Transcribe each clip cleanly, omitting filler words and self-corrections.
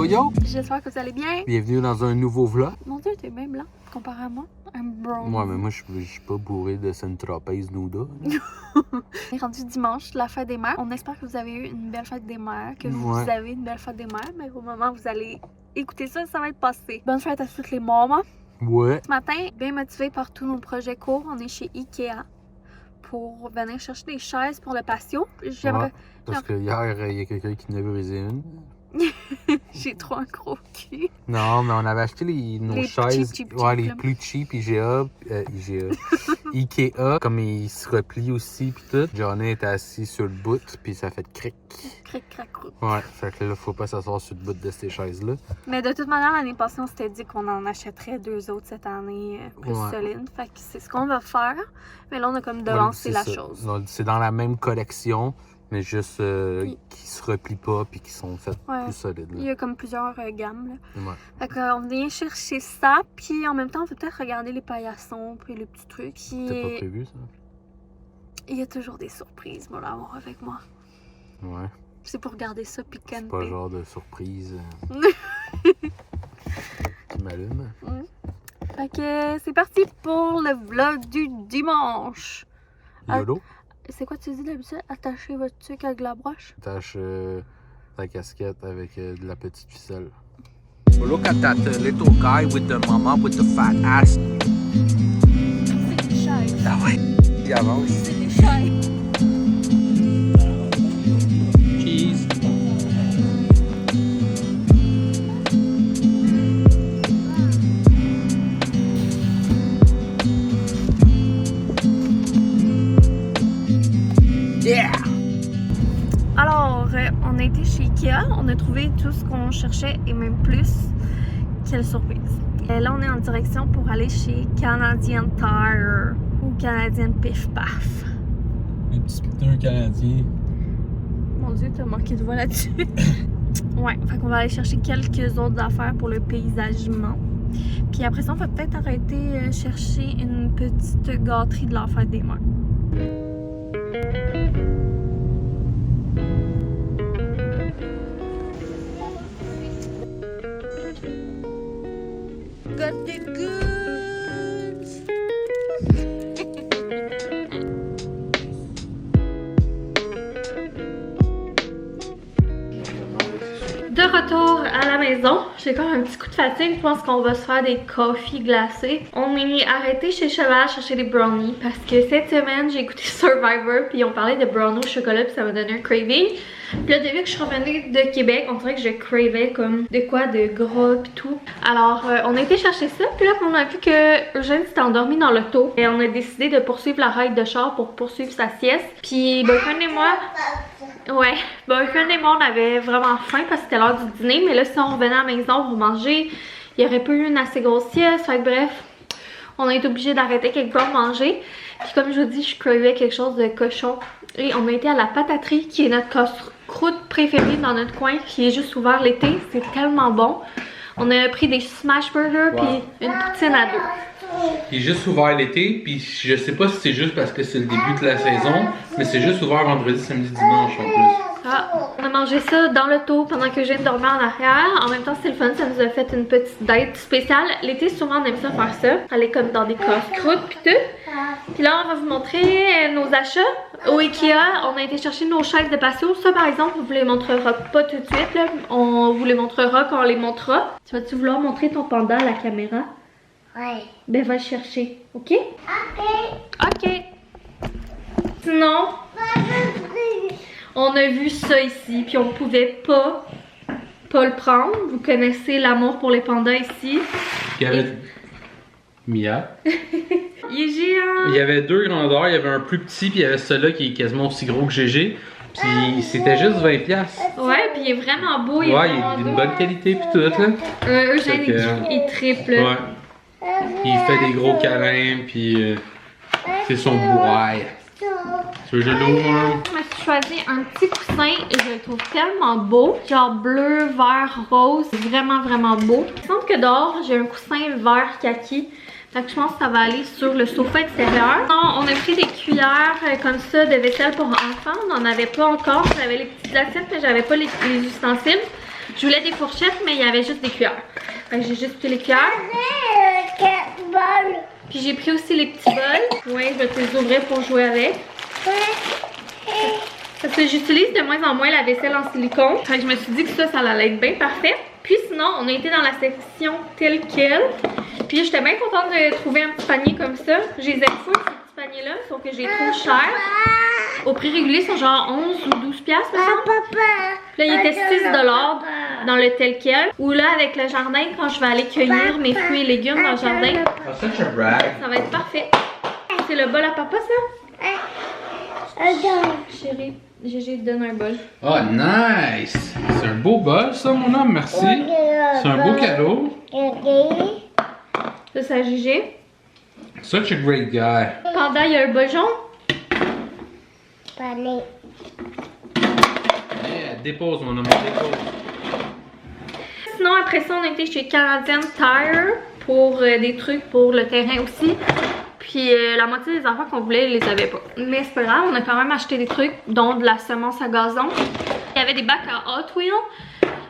yo! J'espère que vous allez bien. Bienvenue dans un nouveau vlog. Mon Dieu, t'es bien blanc comparé à moi. Un brown. Ouais, mais moi, je suis pas bourré de Saint-Tropez Nouda. On est rendu dimanche, la fête des mères. On espère que vous avez eu une belle fête des mères, que vous avez une belle fête des mères, mais au moment où vous allez écouter ça, ça va être passé. Bonne fête à toutes les mamans. Ouais. Ce matin, bien motivé par tous nos projets courts, on est chez Ikea pour venir chercher des chaises pour le patio. Ouais, parce que hier, il y a quelqu'un qui en a brisé une. J'ai trop un gros cul. Non, mais on avait acheté nos chaises. cheap, les plus cheap Ikea, comme ils se replient aussi pis tout. Johnny était assis sur le bout puis ça fait cric. Cric, crac, croc. Ouais, fait que là, faut pas s'asseoir sur le bout de ces chaises-là. Mais de toute manière, l'année passée, on s'était dit qu'on en achèterait 2 autres cette année plus solides. Fait que c'est ce qu'on va faire. Mais là, on a comme devancé la chose. C'est dans la même collection, mais juste qui se replient pas puis qui sont faites plus solides. Là. Il y a comme plusieurs gammes. Là. Ouais. Fait qu'on vient chercher ça, puis en même temps, on peut peut-être regarder les paillassons puis les petits trucs. C'était pas prévu, ça? Il y a toujours des surprises, mon amour, avec moi. Ouais. C'est pour garder ça piquant. C'est pas le genre de surprise qui m'allume. Fait que c'est parti pour le vlog du dimanche. YOLO? C'est quoi tu dis d'habitude? Attacher votre truc avec la broche? Attache ta casquette avec de la petite ficelle. Look at that little guy with the mama with the fat ass. C'est des chaises. Ah ouais, il avance. C'est des chaises. Cheese. Yeah! Alors, on a été chez Ikea, on a trouvé tout ce qu'on cherchait et même plus. Quelle surprise! Et là, on est en direction pour aller chez Canadian Tire ou Canadian Pif Paf. Les petits pneus canadiens. Mon Dieu, t'as manqué de voix là-dessus. Ouais, fait qu'on va aller chercher quelques autres affaires pour le paysagement. Puis après ça, on va peut-être arrêter chercher une petite gâterie de la fête des mères. Got the goods! De retour à la maison, j'ai comme un petit coup de fatigue, je pense qu'on va se faire des coffees glacés. On est arrêté chez Cheval chercher des brownies parce que cette semaine j'ai écouté Survivor puis on parlait de brownies au chocolat puis ça m'a donné un craving. Puis là depuis que je suis revenue de Québec, on dirait que je cravais comme de quoi de gras pis tout. Alors on a été chercher ça puis là on a vu que Eugène s'était endormi dans l'auto et on a décidé de poursuivre la ride de char pour poursuivre sa sieste. Puis Boyfriend et moi... Ouais, Boyfriend et moi on avait vraiment faim parce que c'était l'heure du dîner, mais là si on revenait à la maison pour manger, il n'y aurait pas eu une assez grosse sieste, fait que bref, on a été obligé d'arrêter quelque part manger. Puis comme je vous dis, je cravais quelque chose de cochon et on a été à la pataterie qui est notre casse-croûte préférée dans notre coin, qui est juste ouvert l'été, c'est tellement bon. On a pris des smash burgers puis une poutine à 2. Il est juste ouvert l'été, puis je sais pas si c'est juste parce que c'est le début de la saison, mais c'est juste ouvert vendredi, samedi, dimanche en plus. Ah, on a mangé ça dans l'auto pendant que je viens de dormir en arrière. En même temps, c'est le fun, ça nous a fait une petite date spéciale. L'été, souvent, on aime ça faire ça. Aller comme dans des casse-croûtes puis tout. Puis là, on va vous montrer nos achats. Au Ikea, on a été chercher nos chaises de patio. Ça, par exemple, on vous les montrera pas tout de suite. Là. On vous les montrera quand on les montrera. Tu vas-tu vouloir montrer ton panda à la caméra? Ouais. Ben, va le chercher, ok? Ok. Ok. Sinon, on a vu ça ici, puis on pouvait pas le prendre. Vous connaissez l'amour pour les pandas ici. Il y avait Mia. Il est géant. Il y avait deux grandeurs, il y avait un plus petit, puis il y avait celui-là qui est quasiment aussi gros que GG. Puis c'était juste 20$. Ouais, puis il est vraiment beau. Il Ouais, est il vraiment est d'une doux. bonne qualité, puis tout, là. Eugène, il triple. Ouais. Puis il fait des gros câlins, puis c'est son bourraille. Tu veux que je l'ouvre? Je me suis choisi un petit coussin et je le trouve tellement beau. Genre bleu, vert, rose. Vraiment, vraiment beau. Il semble que dehors, j'ai un coussin vert kaki. Fait que je pense que ça va aller sur le sofa extérieur. Non, on a pris des cuillères comme ça de vaisselle pour enfants. On n'en avait pas encore. J'avais les petites assiettes, mais j'avais pas les ustensiles. Je voulais des fourchettes, mais il y avait juste des cuillères. Fait que j'ai juste pris les cuillères. Puis j'ai pris aussi les petits bols. Ouais, je vais te les ouvrir pour jouer avec. Parce que j'utilise de moins en moins la vaisselle en silicone. Fait que je me suis dit que ça allait être bien parfait. Puis sinon, on a été dans la section telle quelle. Puis j'étais bien contente de trouver un petit panier comme ça. J'ai les ai fous, ces petits paniers-là, sauf que j'ai trop cher. Au prix régulier, ils sont genre 11 ou 12 piastres, par exemple. Là, il était 6 $ dans le tel quel. Ou là, avec le jardin, quand je vais aller cueillir mes fruits et légumes dans le jardin, Such a brag. ça va être parfait. C'est le bol à papa, ça? Chérie, Gégé te donne un bol. Oh, nice! C'est un beau bol, ça, mon homme, merci. C'est un beau cadeau. Ça, c'est à Gégé. Such a great guy. Pendant, il y a un bol jaune. Yeah, dépose, mon homme, dépose. Sinon, après ça, on a été chez Canadian Tire pour des trucs pour le terrain aussi. Puis la moitié des affaires qu'on voulait, ils les avaient pas. Mais c'est pas grave, on a quand même acheté des trucs, dont de la semence à gazon. Il y avait des bacs à Hot Wheels.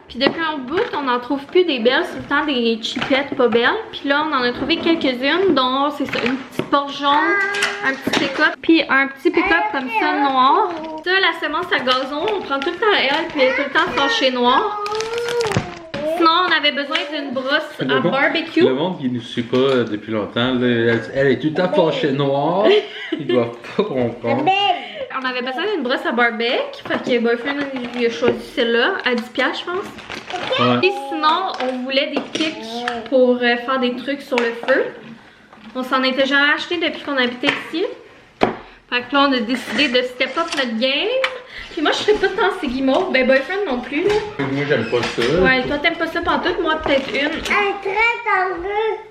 Puis depuis un bout, on n'en trouve plus des belles, c'est tout le temps des chipettes pas belles. Puis là, on en a trouvé quelques-unes, dont c'est ça, une petite Porsche jaune, un petit pick-up, puis un petit pick-up comme ça noir. Ça, la semence à gazon, on prend tout le temps elle, puis elle est tout le temps fâchée noire. Sinon, on avait besoin d'une brosse à barbecue. Le monde qui ne nous suit pas depuis longtemps, là, elle est tout le temps fâchée noire. Ils doivent pas comprendre. On avait besoin d'une brosse à barbecue, fait que Boyfriend il a choisi celle-là à 10$, je pense. Ouais. Et sinon, on voulait des pics pour faire des trucs sur le feu. On s'en était jamais acheté depuis qu'on habitait ici. Fait que là, on a décidé de step up notre game. Puis moi, je serais pas tant ces guimauves. Ben, Boyfriend non plus, là. Moi, j'aime pas ça. Ouais, toi, t'aimes pas ça pantoute. Moi, peut-être une.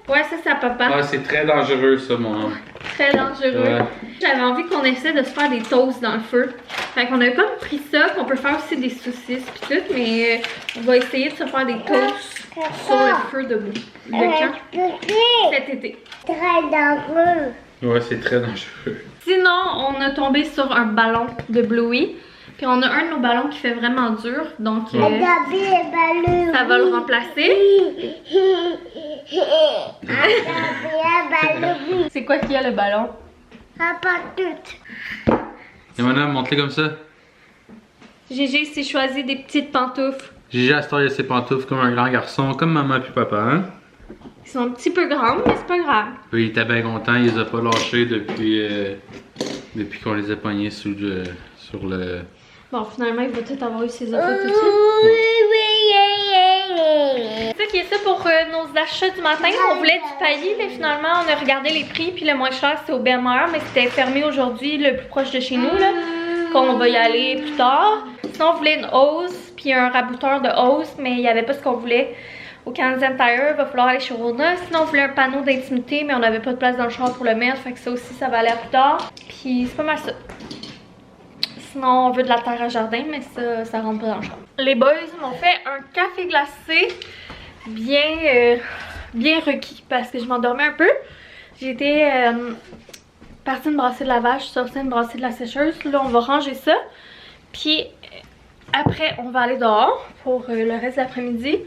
Ouais, ça, c'est à papa. Ah, c'est très dangereux, ça, mon homme. Très dangereux. Ouais. J'avais envie qu'on essaie de se faire des toasts dans le feu. Fait qu'on a comme pris ça, qu'on peut faire aussi des saucisses pis tout, mais on va essayer de se faire des toasts sur le feu debout. De quand? Cet été. Ouais, c'est très dangereux. Sinon, on a tombé sur un ballon de Bluey. Puis on a un de nos ballons qui fait vraiment dur, donc ça va le remplacer. C'est quoi qu'il y a le ballon? Et mon homme, montre-les comme ça. Gégé s'est choisi des petites pantoufles. Gigi Astor, il a ses pantoufles comme un grand garçon, comme maman puis papa, hein? Ils sont un petit peu grandes, mais c'est pas grave. Puis il était bien content, il les a pas lâchés depuis qu'on les a pognés sur le... Bon, finalement, il va tout avoir eu ses affaires tout de suite. C'est ça qui est ça pour nos achats du matin. On voulait du paillis, mais finalement, on a regardé les prix. Puis le moins cher, c'était au Belmar, mais c'était fermé aujourd'hui, le plus proche de chez nous, là. Qu'on va y aller plus tard. Sinon, on voulait une hausse, puis un rabouteur de hausse, mais il n'y avait pas ce qu'on voulait. Au Canadian Tire, il va falloir aller chez Rona. Sinon, on voulait un panneau d'intimité, mais on n'avait pas de place dans le char pour le mettre. Fait que ça aussi, ça va aller à plus tard. Puis c'est pas mal ça. Sinon, on veut de la terre à jardin, mais ça rentre pas dans le char. Les boys m'ont fait un café glacé bien requis parce que je m'endormais un peu. J'étais partie de brasser de lavage, je suis sortie de brasser de la sécheuse. Là, on va ranger ça. Puis après, on va aller dehors pour le reste de l'après-midi.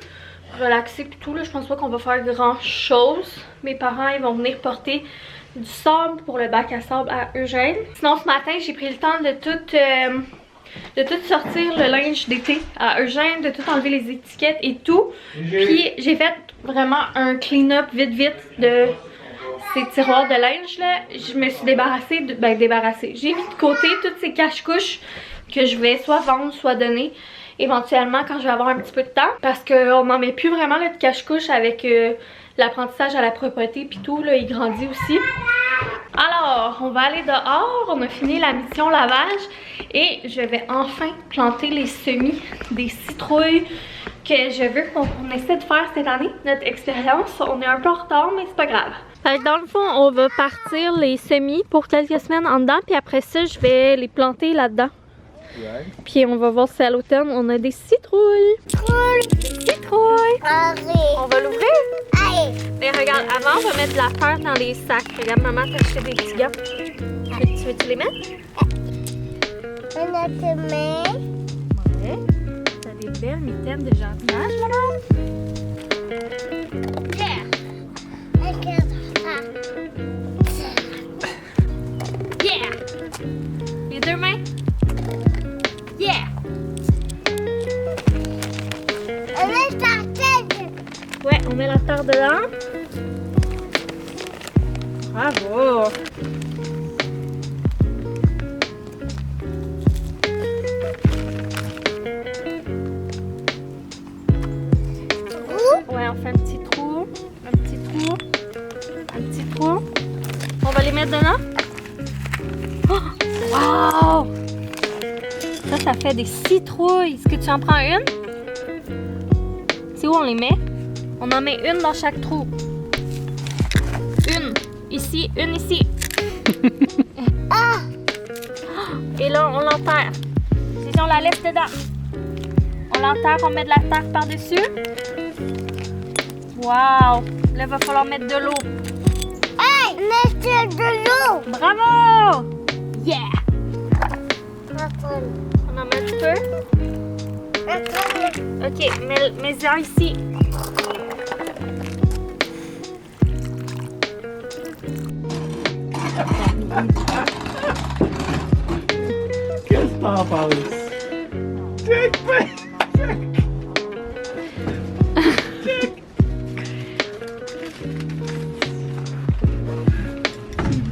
Relaxer et tout. Là, je pense pas qu'on va faire grand chose. Mes parents, ils vont venir porter du sable pour le bac à sable à Eugène. Sinon, ce matin, j'ai pris le temps de tout sortir le linge d'été à Eugène, de tout enlever les étiquettes et tout. Puis j'ai fait vraiment un clean-up vite de ces tiroirs de linge là. Je me suis débarrassée j'ai mis de côté toutes ces cache-couches que je vais soit vendre, soit donner éventuellement quand je vais avoir un petit peu de temps. Parce qu'on n'en met plus vraiment là, de cache-couche avec l'apprentissage à la propreté puis tout, là, il grandit aussi. Alors, on va aller dehors, on a fini la mission lavage et je vais enfin planter les semis des citrouilles que je veux qu'on essaie de faire cette année, notre expérience. On est un peu en retard, mais c'est pas grave. Dans le fond, on va partir les semis pour quelques semaines en dedans, puis après ça, je vais les planter là-dedans. Ouais. Puis on va voir si à l'automne, on a des citrouilles. Citrouilles! On va l'ouvrir? Mais regarde, avant, on va mettre de la terre dans les sacs. Regarde, maman t'a acheté des petits gars. Tu veux-tu les mettre? Ouais. T'as des des belles mitaines de jardinage, madame. Yeah! Yeah! Les deux mains. Yeah! Ouais, on met la terre dedans. Bravo! Ouais, on fait un petit trou, un petit trou, un petit trou. On va les mettre dedans. Oh! Wow! Ça fait des citrouilles. Est-ce que tu en prends une? C'est où on les met? On en met une dans chaque trou. Une ici, une ici. Et là, on l'enterre. Si on la laisse dedans. On l'enterre, on met de la terre par-dessus. Wow! Là, il va falloir mettre de l'eau. Hey! Mettez de l'eau! Bravo! Yeah! On en met un petit peu. Ok, mets-en ici. Qu'est-ce que t'en penses?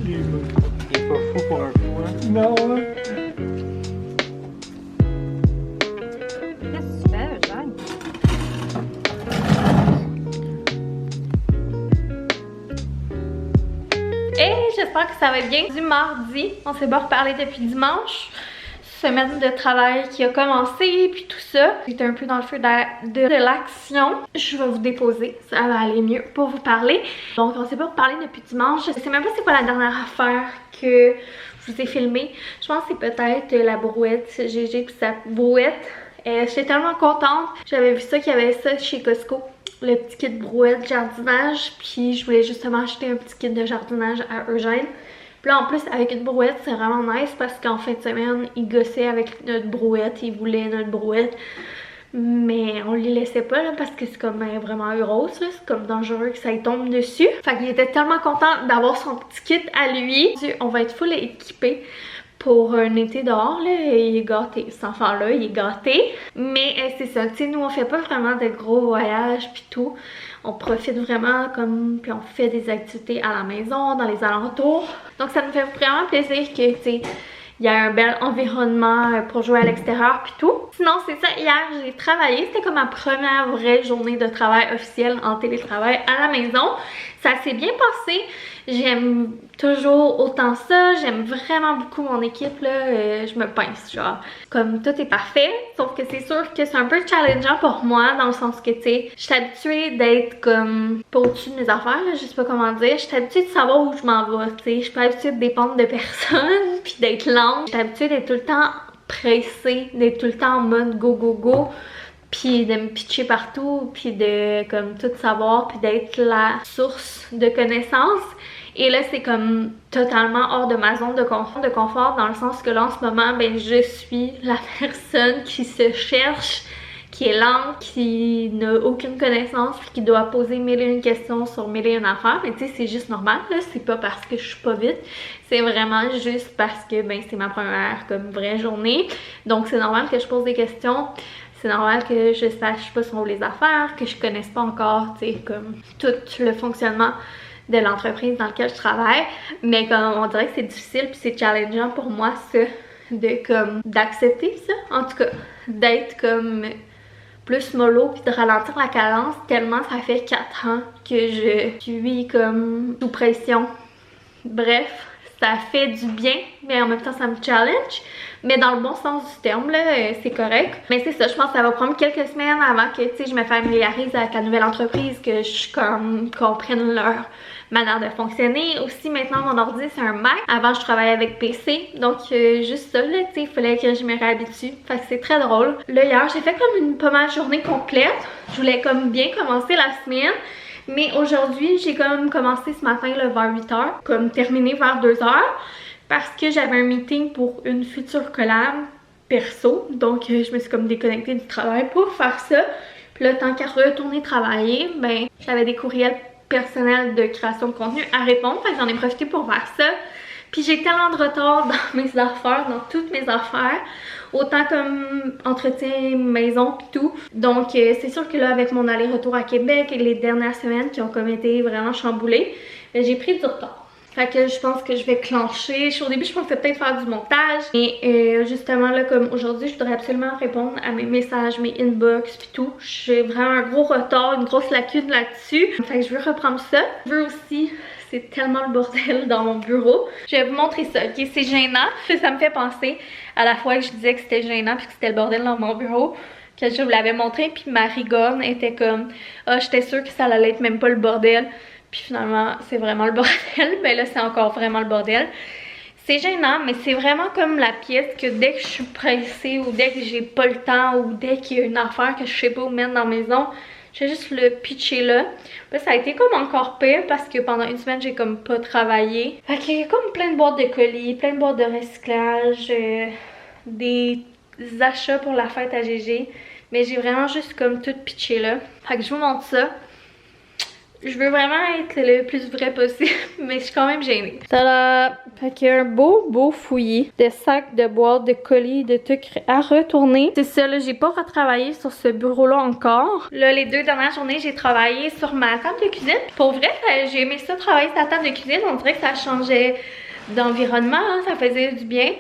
Il est pas fou pour un coup, hein? Non, hein? Qu'est-ce que tu fais, Eugène? Hey, j'espère que ça va bien. Du mardi, on s'est pas reparlé depuis dimanche. Semaine de travail qui a commencé, puis tout ça. J'étais un peu dans le feu de l'action. Je vais vous déposer, ça va aller mieux pour vous parler. Donc, on s'est pas reparlé depuis dimanche. Je sais même pas c'est quoi la dernière affaire que je vous ai filmée. Je pense que c'est peut-être la brouette. GG puis sa brouette. J'étais tellement contente. J'avais vu ça qu'il y avait ça chez Costco. Le petit kit brouette jardinage. Puis je voulais justement acheter un petit kit de jardinage à Eugène. Puis là, en plus, avec une brouette, c'est vraiment nice parce qu'en fin de semaine, il gossait avec notre brouette. Il voulait notre brouette. Mais on lui laissait pas là, parce que c'est comme vraiment grosse. C'est comme dangereux que ça lui tombe dessus. Fait qu'il était tellement content d'avoir son petit kit à lui. On va être full équipé pour un été dehors, là, il est gâté. Cet enfant-là, il est gâté. Mais c'est ça, tu sais, nous, on fait pas vraiment de gros voyages pis tout. On profite vraiment comme, puis on fait des activités à la maison, dans les alentours. Donc ça nous fait vraiment plaisir que, tu sais, il y a un bel environnement pour jouer à l'extérieur puis tout. Sinon, c'est ça, hier, j'ai travaillé. C'était comme ma première vraie journée de travail officielle en télétravail à la maison. Ça s'est bien passé. J'aime toujours autant ça. J'aime vraiment beaucoup mon équipe, là. Je me pince, genre. Comme tout est parfait. Sauf que c'est sûr que c'est un peu challengeant pour moi, dans le sens que, tu sais, je suis habituée d'être comme pas au-dessus de mes affaires, là. Je sais pas comment dire. Je suis habituée de savoir où je m'en vais, tu sais. Je suis pas habituée de dépendre de personne, puis d'être lente. Je suis habituée d'être tout le temps pressée, d'être tout le temps en mode go, go, go. Puis de me pitcher partout, puis de comme tout savoir, puis d'être la source de connaissances. Et là, c'est comme totalement hors de ma zone de confort dans le sens que là, en ce moment, ben, je suis la personne qui se cherche, qui est lente, qui n'a aucune connaissance, puis qui doit poser mille et une questions sur mille et une affaires. Mais tu sais, c'est juste normal, là. C'est pas parce que je suis pas vite. C'est vraiment juste parce que, ben, c'est ma première, comme, vraie journée. Donc, c'est normal que je pose des questions. C'est normal que je sache pas sur les affaires, que je connaisse pas encore, tu sais, comme, tout le fonctionnement de l'entreprise dans laquelle je travaille. Mais comme, on dirait que c'est difficile puis c'est challengeant pour moi, ça, de, comme, d'accepter ça. En tout cas, d'être, comme, plus mollo puis de ralentir la cadence tellement ça fait 4 ans que je suis, comme, sous pression. Bref, ça fait du bien, mais en même temps, ça me challenge. Mais dans le bon sens du terme, là, c'est correct. Mais c'est ça, je pense que ça va prendre quelques semaines avant que, tu sais, je me familiarise avec la nouvelle entreprise, que je comprenne leur manière de fonctionner. Aussi, maintenant, mon ordi, c'est un Mac. Avant, je travaillais avec PC. Donc, juste ça, là, tu sais, il fallait que je me réhabitue. Fait que c'est très drôle. Là, hier, j'ai fait comme une pas mal journée complète. Je voulais comme bien commencer la semaine. Mais aujourd'hui, j'ai comme commencé ce matin là, vers 8h, comme terminé vers 2h, parce que j'avais un meeting pour une future collab perso. Donc je me suis comme déconnectée du travail pour faire ça. Puis là, tant qu'à retourner travailler, ben j'avais des courriels personnels de création de contenu à répondre. Fait que j'en ai profité pour faire ça. Puis j'ai tellement de retard dans mes affaires, dans toutes mes affaires. Autant comme entretien maison pis tout. Donc c'est sûr que là, avec mon aller-retour à Québec et les dernières semaines qui ont comme été vraiment chamboulées, j'ai pris du retard. Fait que je pense que je vais clencher. Au début, je pensais peut-être faire du montage. Mais justement, là, comme aujourd'hui, je voudrais absolument répondre à mes messages, mes inbox pis tout. J'ai vraiment un gros retard, une grosse lacune là-dessus. Fait que je veux reprendre ça. Je veux aussi... C'est tellement le bordel dans mon bureau. Je vais vous montrer ça, ok? C'est gênant. Ça me fait penser à la fois que je disais que c'était gênant puis que c'était le bordel dans mon bureau. Que je vous l'avais montré, puis ma rigonne était comme... Ah, j'étais sûre que ça allait être même pas le bordel. Puis finalement, c'est vraiment le bordel. Ben là, c'est encore vraiment le bordel. C'est gênant, mais c'est vraiment comme la pièce que dès que je suis pressée ou dès que j'ai pas le temps ou dès qu'il y a une affaire que je sais pas où mettre dans la maison, je vais juste le pitcher là. Puis ça a été comme encore pire parce que pendant une semaine, j'ai comme pas travaillé. Fait qu'il y a comme plein de boîtes de colis, plein de boîtes de recyclage, des achats pour la fête à GG. Mais j'ai vraiment juste comme tout pitché là. Fait que je vous montre ça. Je veux vraiment être le plus vrai possible, mais je suis quand même gênée. Tada! Fait qu'il y a un beau fouillis de sacs, de boîtes, de colis, de trucs à retourner. C'est ça, là, j'ai pas retravaillé sur ce bureau-là encore. Là, les 2 dernières journées, j'ai travaillé sur ma table de cuisine. Pour vrai, j'ai aimé ça, travailler sur la table de cuisine. On dirait que ça changeait d'environnement, hein, ça faisait du bien.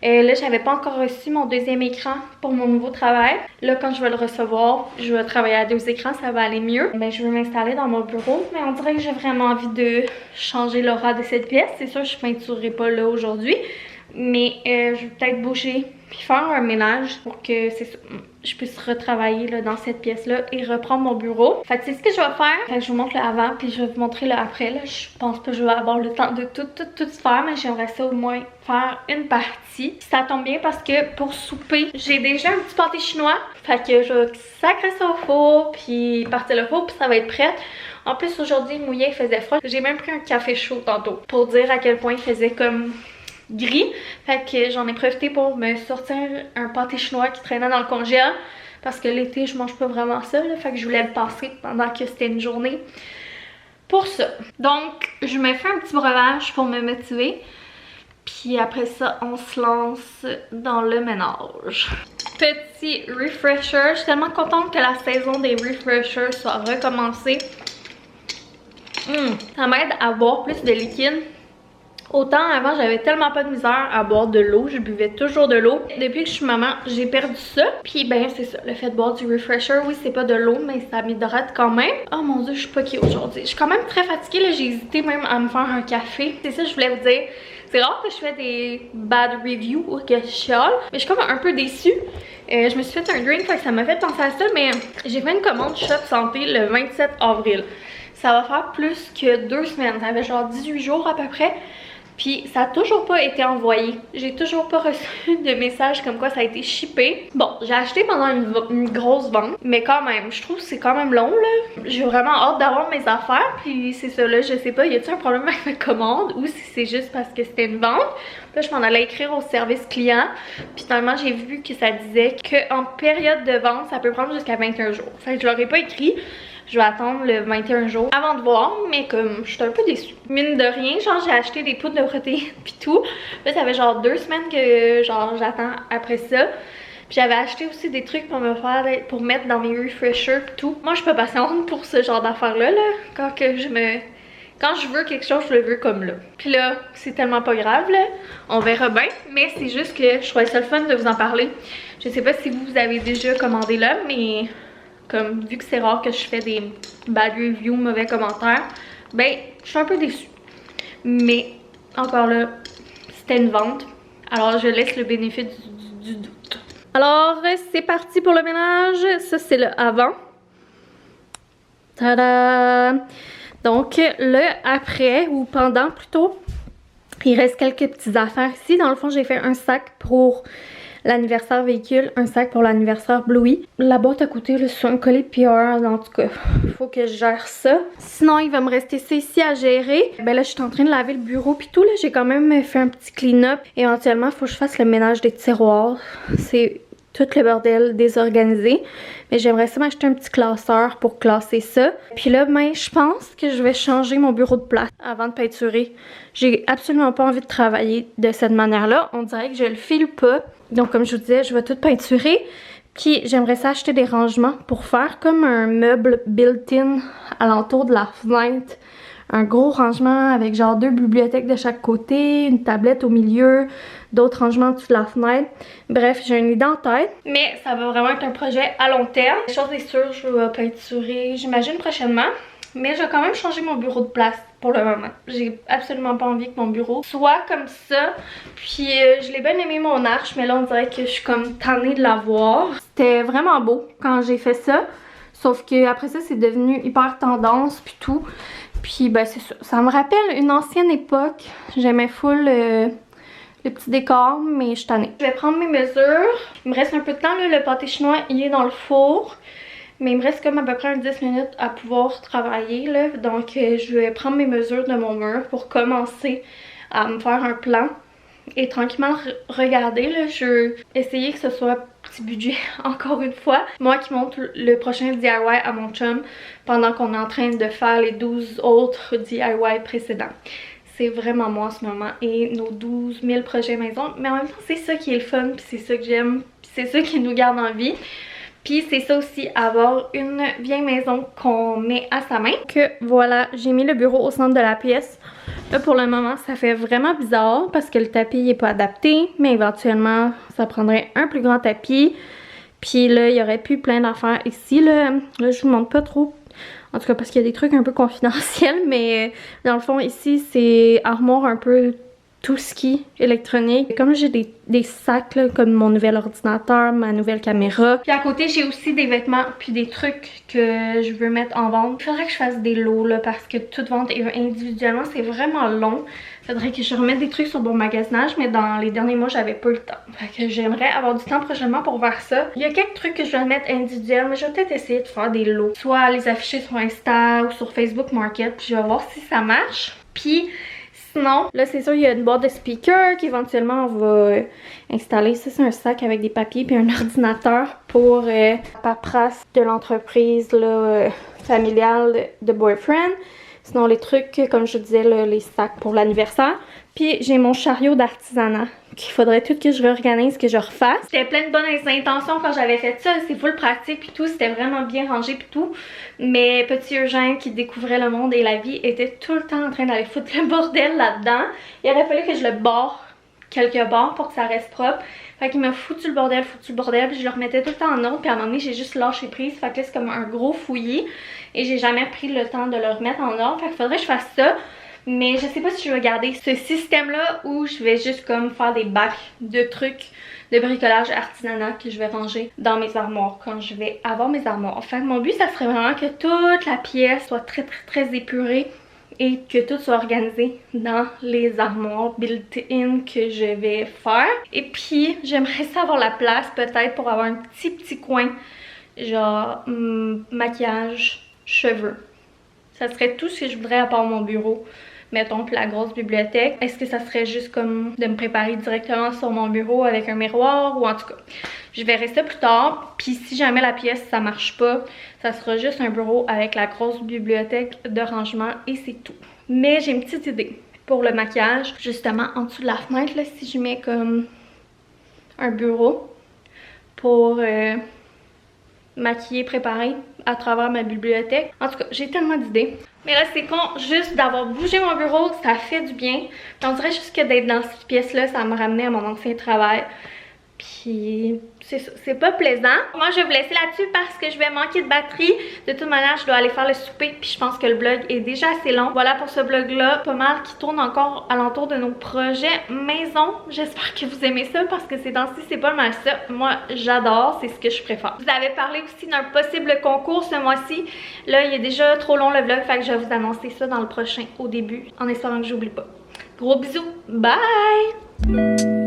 Là, j'avais pas encore reçu mon 2e écran pour mon nouveau travail. Là, quand je vais le recevoir, je vais travailler à 2 écrans, ça va aller mieux. Ben, je vais m'installer dans mon bureau, mais on dirait que j'ai vraiment envie de changer l'aura de cette pièce. C'est sûr, je peinturerai pas là aujourd'hui, mais je vais peut-être bouger puis faire un ménage pour que je puisse retravailler là, dans cette pièce-là et reprendre mon bureau. Fait que c'est ce que je vais faire. Fait que je vous montre le avant puis je vais vous montrer le après. Là. Je pense pas que je vais avoir le temps de tout faire, mais j'aimerais ça au moins faire une partie. Ça tombe bien parce que pour souper, j'ai déjà un petit pâté chinois. Fait que je vais sacrer ça au four puis partir le four puis ça va être prêt. En plus aujourd'hui, il mouillait, il faisait froid. J'ai même pris un café chaud tantôt pour dire à quel point il faisait comme gris. Fait que j'en ai profité pour me sortir un pâté chinois qui traînait dans le congèle parce que l'été je mange pas vraiment ça là. Fait que je voulais le passer pendant que c'était une journée pour ça. Donc je me fais un petit breuvage pour me motiver puis après ça on se lance dans le ménage. Petit refresher, je suis tellement contente que la saison des refreshers soit recommencée. Ça m'aide à boire plus de liquide. Autant avant, j'avais tellement pas de misère à boire de l'eau, je buvais toujours de l'eau. Depuis que je suis maman, j'ai perdu ça. Puis ben c'est ça, le fait de boire du refresher, oui c'est pas de l'eau, mais ça m'hydrate quand même. Oh mon dieu, je suis poquée aujourd'hui. Je suis quand même très fatiguée, là, j'ai hésité même à me faire un café. C'est ça que je voulais vous dire. C'est rare que je fais des bad reviews ou que je chiale, mais je suis comme un peu déçue. Je me suis fait un drink, fait que ça m'a fait penser à ça, mais j'ai fait une commande Shop Santé le 27 avril. Ça va faire plus que 2 semaines, ça fait genre 18 jours à peu près. Puis ça a toujours pas été envoyé. J'ai toujours pas reçu de message comme quoi ça a été shippé. Bon, j'ai acheté pendant une grosse vente, mais quand même, je trouve que c'est quand même long là. J'ai vraiment hâte d'avoir mes affaires. Puis c'est ça là, je sais pas, y a-t-il un problème avec ma commande ou si c'est juste parce que c'était une vente. Puis là, je m'en allais écrire au service client. Puis finalement, j'ai vu que ça disait qu'en période de vente, ça peut prendre jusqu'à 21 jours. Fait que je leur ai pas écrit. Je vais attendre le 21 jours avant de voir, mais comme je suis un peu déçue. Mine de rien, genre j'ai acheté des poudres de protéines pis tout. Là ça fait genre 2 semaines que genre j'attends après ça. Puis j'avais acheté aussi des trucs pour me faire, pour mettre dans mes refreshers pis tout. Moi je suis pas patiente pour ce genre d'affaires là, Quand je veux quelque chose, je le veux comme là. Puis là, c'est tellement pas grave là. On verra bien. Mais c'est juste que je trouvais ça le fun de vous en parler. Je sais pas si vous avez déjà commandé là, mais comme vu que c'est rare que je fais des bad reviews, mauvais commentaires, ben je suis un peu déçue. Mais encore là, c'était une vente. Alors je laisse le bénéfice du doute. Alors c'est parti pour le ménage. Ça c'est le avant. Tada! Donc le après ou pendant plutôt. Il reste quelques petites affaires ici. Dans le fond j'ai fait un sac pour l'anniversaire véhicule, un sac pour l'anniversaire Bluey. La boîte à côté, là, c'est un colis de PR, en tout cas, faut que je gère ça. Sinon, il va me rester ça ici à gérer. Ben là, je suis en train de laver le bureau puis tout, là, j'ai quand même fait un petit clean-up. Éventuellement, il faut que je fasse le ménage des tiroirs. C'est tout le bordel désorganisé. Mais j'aimerais ça m'acheter un petit classeur pour classer ça. Puis là, ben, je pense que je vais changer mon bureau de place avant de peinturer. J'ai absolument pas envie de travailler de cette manière-là. On dirait que je le file pas. Donc, comme je vous disais, je vais tout peinturer. Puis j'aimerais ça acheter des rangements pour faire comme un meuble built-in alentour de la fenêtre. Un gros rangement avec genre 2 bibliothèques de chaque côté, une tablette au milieu, d'autres rangements au-dessus de la fenêtre. Bref, j'ai une idée en tête. Mais ça va vraiment être un projet à long terme. La chose est sûre, je vais peinturer, j'imagine prochainement. Mais je vais quand même changer mon bureau de place pour le moment. J'ai absolument pas envie que mon bureau soit comme ça. Puis je l'ai bien aimé mon arche, mais là on dirait que je suis comme tannée de la voir. C'était vraiment beau quand j'ai fait ça. Sauf que après ça, c'est devenu hyper tendance puis tout. Puis ben c'est ça. Ça me rappelle une ancienne époque. J'aimais full le petit décor, mais je suis tannée. Je vais prendre mes mesures. Il me reste un peu de temps, là. Le pâté chinois, il est dans le four. Mais il me reste comme à peu près 10 minutes à pouvoir travailler, là. Donc je vais prendre mes mesures de mon mur pour commencer à me faire un plan. Et tranquillement regarder, là. Je vais essayer que ce soit petit budget encore une fois. Moi qui monte le prochain DIY à mon chum pendant qu'on est en train de faire les 12 autres DIY précédents. C'est vraiment moi en ce moment et nos 12 000 projets maison. Mais en même temps, c'est ça qui est le fun, puis c'est ça que j'aime, puis c'est ça qui nous garde en vie. Puis c'est ça aussi, avoir une vieille maison qu'on met à sa main. Que voilà, j'ai mis le bureau au centre de la pièce. Là pour le moment, ça fait vraiment bizarre parce que le tapis n'est pas adapté. Mais éventuellement, ça prendrait un plus grand tapis. Puis là, il y aurait plus plein d'affaires ici. Là, je vous montre pas trop. En tout cas, parce qu'il y a des trucs un peu confidentiels. Mais dans le fond, ici, c'est armoire un peu tout ce qui est électronique. Comme j'ai des sacs là, comme mon nouvel ordinateur, ma nouvelle caméra. Puis à côté j'ai aussi des vêtements puis des trucs que je veux mettre en vente. Il faudrait que je fasse des lots là parce que toute vente individuellement c'est vraiment long. Il faudrait que je remette des trucs sur mon magasinage, mais dans les derniers mois j'avais pas eu le temps. Fait que j'aimerais avoir du temps prochainement pour faire ça. Il y a quelques trucs que je vais mettre individuels, mais je vais peut-être essayer de faire des lots. Soit les afficher sur Insta ou sur Facebook Market, puis je vais voir si ça marche. Puis sinon, là c'est sûr il y a une boîte de speakers qu'éventuellement on va installer. Ça c'est un sac avec des papiers puis un ordinateur pour la paperasse de l'entreprise familiale de Boyfriend. Sinon les trucs, comme je disais, là, les sacs pour l'anniversaire. Puis j'ai mon chariot d'artisanat qu'il faudrait tout que je réorganise, que je refasse. C'était plein de bonnes intentions quand j'avais fait ça. C'est full pratique puis tout. C'était vraiment bien rangé puis tout. Mais petit Eugène qui découvrait le monde et la vie était tout le temps en train d'aller foutre le bordel là-dedans. Il aurait fallu que je le barre quelque part pour que ça reste propre. Fait qu'il m'a foutu le bordel, puis je le remettais tout le temps en ordre, puis à un moment donné j'ai juste lâché prise. Fait que là c'est comme un gros fouillis et j'ai jamais pris le temps de le remettre en ordre. Fait qu'il faudrait que je fasse ça. Mais je sais pas si je vais garder ce système-là ou je vais juste comme faire des bacs de trucs de bricolage artisanal que je vais ranger dans mes armoires quand je vais avoir mes armoires. Enfin, mon but, ça serait vraiment que toute la pièce soit très épurée et que tout soit organisé dans les armoires built-in que je vais faire. Et puis, j'aimerais ça avoir la place peut-être pour avoir un petit coin, genre maquillage, cheveux. Ça serait tout ce que je voudrais à part mon bureau. Mettons, puis la grosse bibliothèque. Est-ce que ça serait juste comme de me préparer directement sur mon bureau avec un miroir ou en tout cas, je verrai ça plus tard. Puis si jamais la pièce ça marche pas, ça sera juste un bureau avec la grosse bibliothèque de rangement et c'est tout. Mais j'ai une petite idée pour le maquillage. Justement en dessous de la fenêtre, là, si je mets comme un bureau pour maquiller, préparer à travers ma bibliothèque. En tout cas, j'ai tellement d'idées. Mais là, c'est con, juste d'avoir bougé mon bureau, ça fait du bien. Puis on dirait juste que d'être dans cette pièce-là, ça me ramenait à mon ancien travail. Puis c'est pas plaisant. Moi, je vais vous laisser là-dessus parce que je vais manquer de batterie. De toute manière, je dois aller faire le souper. Puis je pense que le vlog est déjà assez long. Voilà pour ce vlog-là. Pas mal qui tourne encore alentour de nos projets maison. J'espère que vous aimez ça parce que ces temps-ci, c'est pas mal ça. Moi, j'adore. C'est ce que je préfère. Vous avez parlé aussi d'un possible concours ce mois-ci. Là, il est déjà trop long le vlog. Fait que je vais vous annoncer ça dans le prochain au début. En espérant que j'oublie pas. Gros bisous. Bye!